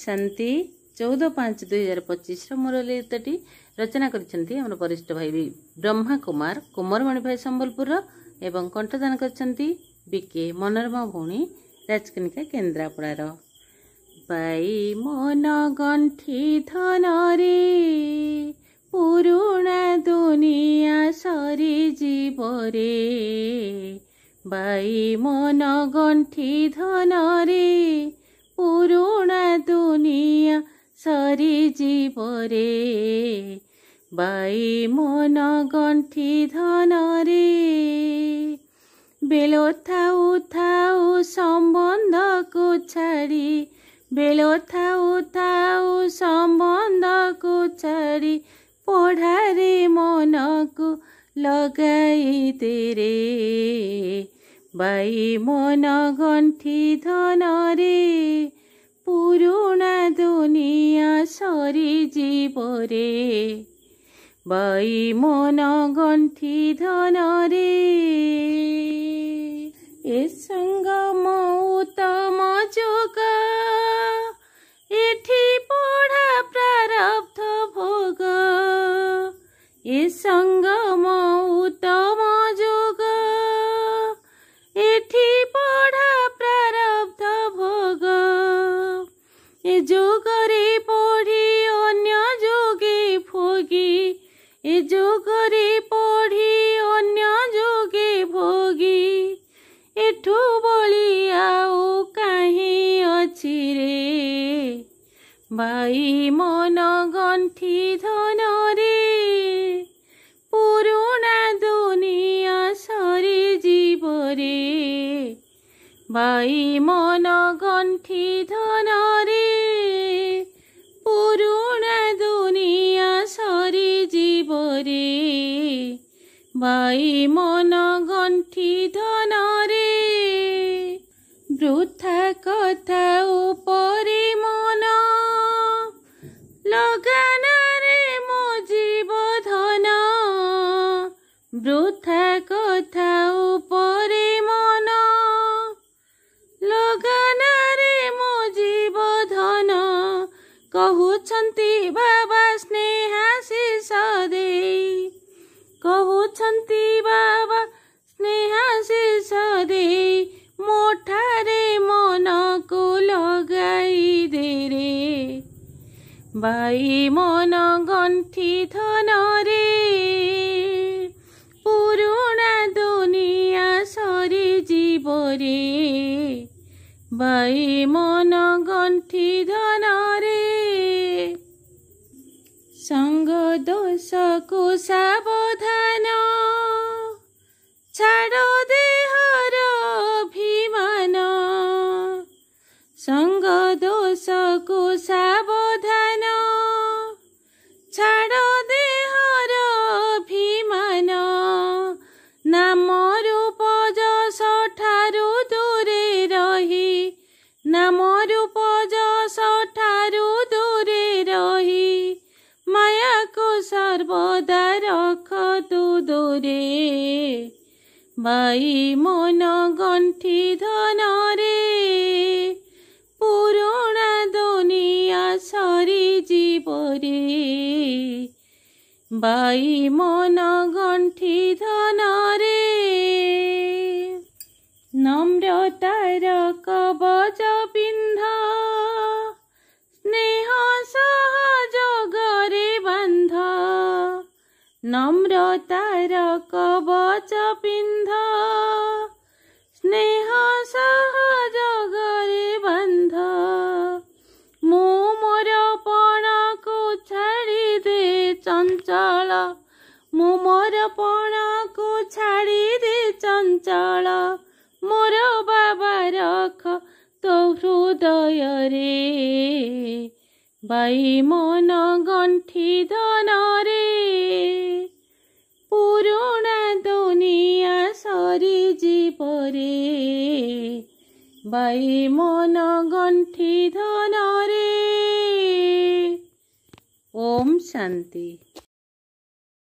शांति 14/5/2025 मुरलीगीतटी रचना करछन्ती हमर वरिष्ठ भाई ब्रह्मा कुमार कुमारमणि भाई संबलपुर एवं कंठदान करछन्ती बीके मनोरमा भौणी राजकनिका केन्द्रापड़ार। बाई मन गंठी धन रे पुरुणा दुनिया सरी जीव रे। बाई मन गंठी धन रे पुरुणा दुनिया सरी जीव रे। बाई मन गंठी धन रे बेलो थाऊ थाऊ संबंध को छाड़ी बेलो थाऊ थाऊ संबंध को छाड़ी पढ़ारे मन को लगाई तेरे। बाई मन गंठी धन रे पुरुणा दुनिया सरी जीव रे। बाई मन गंठी धन रे ए संगम उत्तम जोग एठी पढ़ा प्रारब्ध भोग। ए संगम उत्तम जोग एठी पढ़ा प्रारब्ध भोग। ए जोगरे पढ़ी अन्य जोगे भोगी। ए जोगरे पढ़ी अन्य जोगे भोगी। एठू बली आउ काहीं अछि रे। बाई मन गंठी धन रे पुरुणा दुनिया सरी जीव रे। बाई मन गंठी धन रे पुरुणा दुनिया सरी जीव रे। बाई मन गंठी धन रे वृथा कथा उपरे मन लगाना रे मो जीव धन। वृथा कथा उपरे मन लगाना रे मो जीव धन। कहउछन्ती बाबा स्नेहाशीष देई। कहउछन्ती बाबा स्नेहाशीष देई मोठारे मन को लगाई दे रे। बाई मन गंठी धन रे पुरुणा दुनिया सरी जीव रे। बाई मन गंठी धन रे संग दोष को सावधान छाड़ो देहर अभिमान। संग दोष को सावधान छाड़ो देहर अभिमान। नाम रूप जस ठारू दूरे रही। नाम रूप जस ठारू दूरे रही माया को सर्वदा रख तू दूरे। बाई मन गंठी धन रे पुरुणा दुनिया सरी जीव रे। बाई मन गंठी धन रे नम्रतार कवच पिंध स्नेह सहजगरे बंध। नम्रतार कवच पिंध स्नेह सहजगरे बंध। मो मोर पण को छाड़ी दे चंचल। मो मोर पण को छाड़ी दे चंचल। मोर बाबा रख तो हृदय रे। बाई मन गंठी धन रे पुरुणा दुनिया सरी जीव रे। बाई मन गंठी धन रे। ओम शांति।